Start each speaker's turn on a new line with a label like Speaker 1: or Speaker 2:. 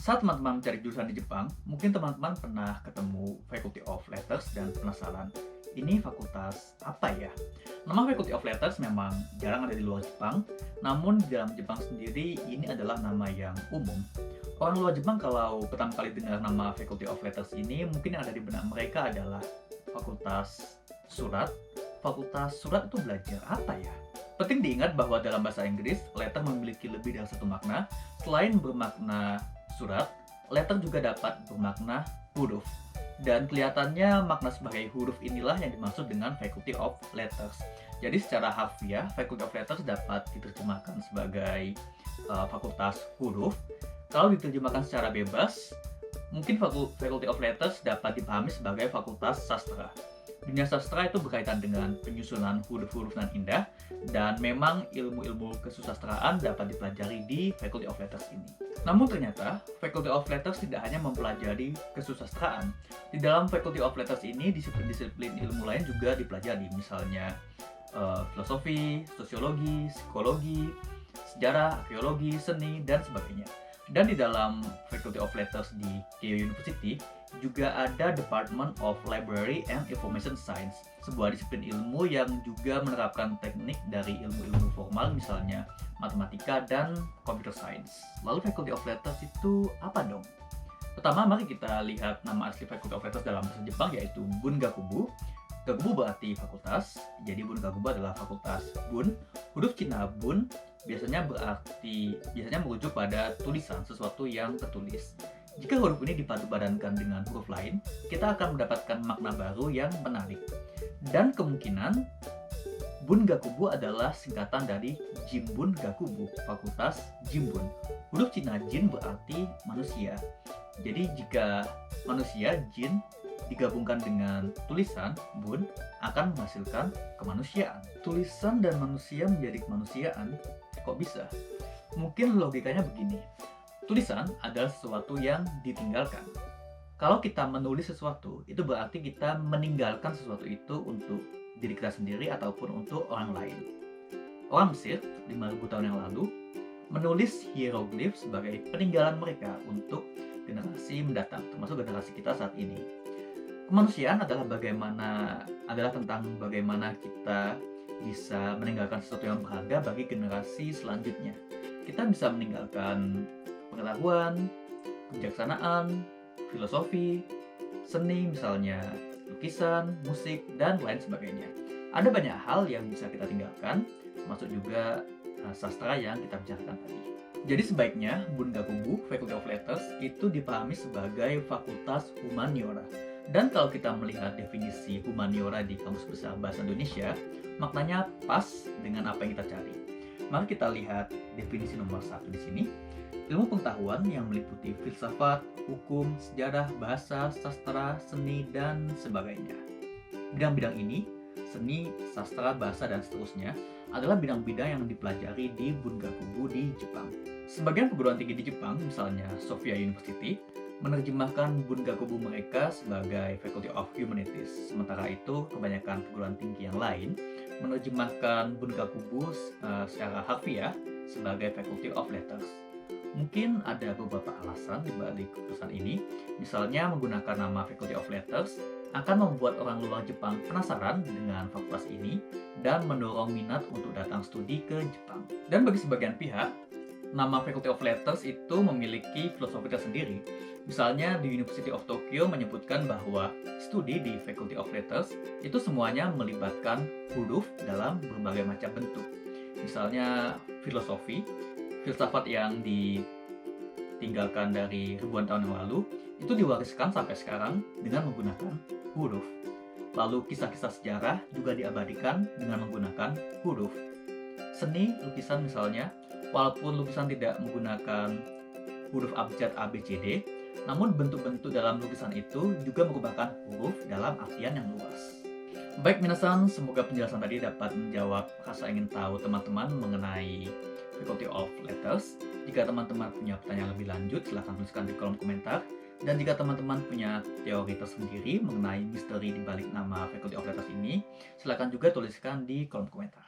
Speaker 1: Saat teman-teman mencari jurusan di Jepang, mungkin teman-teman pernah ketemu Faculty of Letters dan penasaran, ini fakultas apa ya? Nama Faculty of Letters memang jarang ada di luar Jepang, namun di dalam Jepang sendiri ini adalah nama yang umum. Orang luar Jepang kalau pertama kali dengar nama Faculty of Letters ini, mungkin yang ada di benak mereka adalah fakultas surat. Fakultas surat itu belajar apa ya? Penting diingat bahwa dalam bahasa Inggris, letter memiliki lebih dari satu makna. Selain bermakna surat, letter juga dapat bermakna huruf. Dan kelihatannya makna sebagai huruf inilah yang dimaksud dengan Faculty of Letters. Jadi secara harfiah, Faculty of Letters dapat diterjemahkan sebagai fakultas huruf. Kalau diterjemahkan secara bebas, mungkin Faculty of Letters dapat dipahami sebagai fakultas sastra. Dunia sastra itu berkaitan dengan penyusunan huruf-huruf nan indah, dan memang ilmu-ilmu kesusastraan dapat dipelajari di Faculty of Letters ini. Namun ternyata, Faculty of Letters tidak hanya mempelajari kesusastraan. Di dalam Faculty of Letters ini, disiplin-disiplin ilmu lain juga dipelajari, misalnya filosofi, sosiologi, psikologi, sejarah, arkeologi, seni, dan sebagainya. Dan di dalam Faculty of Letters di Keio University juga ada Department of Library and Information Science, sebuah disiplin ilmu yang juga menerapkan teknik dari ilmu-ilmu formal, misalnya matematika dan computer science. Lalu Faculty of Letters itu apa dong? Pertama, mari kita lihat nama asli Faculty of Letters dalam bahasa Jepang, yaitu Bungakubu. Gakubu berarti fakultas, jadi Bungakubu adalah fakultas Bun. Huruf Cina Bun biasanya merujuk pada tulisan, sesuatu yang tertulis. Jika huruf ini dipadupadankan dengan huruf lain, kita akan mendapatkan makna baru yang menarik. Dan kemungkinan Bungakubu adalah singkatan dari Jimbun Gakubu, fakultas Jimbun. Huruf Cina Jin berarti manusia. Jadi jika manusia, jin, digabungkan dengan tulisan, bun, akan menghasilkan kemanusiaan. Tulisan dan manusia menjadi kemanusiaan, kok bisa? Mungkin logikanya begini. Tulisan adalah sesuatu yang ditinggalkan. Kalau kita menulis sesuatu, itu berarti kita meninggalkan sesuatu itu untuk diri kita sendiri ataupun untuk orang lain. Orang Mesir 5.000 tahun yang lalu menulis hieroglif sebagai peninggalan mereka untuk generasi mendatang, termasuk generasi kita saat ini. Kemanusiaan adalah tentang bagaimana kita bisa meninggalkan sesuatu yang berharga bagi generasi selanjutnya. Kita bisa meninggalkan pengetahuan, kebijaksanaan, filosofi, seni, misalnya lukisan, musik, dan lain sebagainya. Ada banyak hal yang bisa kita tinggalkan, termasuk juga sastra yang kita bicarakan tadi. Jadi sebaiknya Bungakubu, Faculty of Letters, itu dipahami sebagai fakultas humaniora. Dan kalau kita melihat definisi humaniora di Kamus Besar Bahasa Indonesia, maknanya pas dengan apa yang kita cari. Mari kita lihat definisi nomor 1 di sini. Ilmu pengetahuan yang meliputi filsafat, hukum, sejarah, bahasa, sastra, seni, dan sebagainya. Bidang-bidang ini, seni, sastra, bahasa, dan seterusnya, adalah bidang-bidang yang dipelajari di Bungakubu di Jepang. Sebagian perguruan tinggi di Jepang, misalnya Sophia University, menerjemahkan Bungakubu mereka sebagai Faculty of Humanities. Sementara itu, kebanyakan perguruan tinggi yang lain menerjemahkan Bungakubu secara harfiah sebagai Faculty of Letters. Mungkin ada beberapa alasan di balik keputusan ini. Misalnya, menggunakan nama Faculty of Letters akan membuat orang luar Jepang penasaran dengan fakultas ini dan mendorong minat untuk datang studi ke Jepang. Dan bagi sebagian pihak, nama Faculty of Letters itu memiliki filosofi tersendiri. Misalnya di University of Tokyo menyebutkan bahwa studi di Faculty of Letters itu semuanya melibatkan huruf dalam berbagai macam bentuk. Misalnya filosofi, filsafat yang ditinggalkan dari ribuan tahun yang lalu itu diwariskan sampai sekarang dengan menggunakan huruf. Lalu kisah-kisah sejarah juga diabadikan dengan menggunakan huruf. Seni, lukisan misalnya, walaupun lukisan tidak menggunakan huruf abjad A, B, C, D, namun bentuk-bentuk dalam lukisan itu juga merupakan huruf dalam artian yang luas. Baik minasan, semoga penjelasan tadi dapat menjawab rasa ingin tahu teman-teman mengenai Faculty of Letters. Jika teman-teman punya pertanyaan lebih lanjut, silahkan tuliskan di kolom komentar. Dan jika teman-teman punya teori tersendiri mengenai misteri di balik nama Faculty of Letters ini, silahkan juga tuliskan di kolom komentar.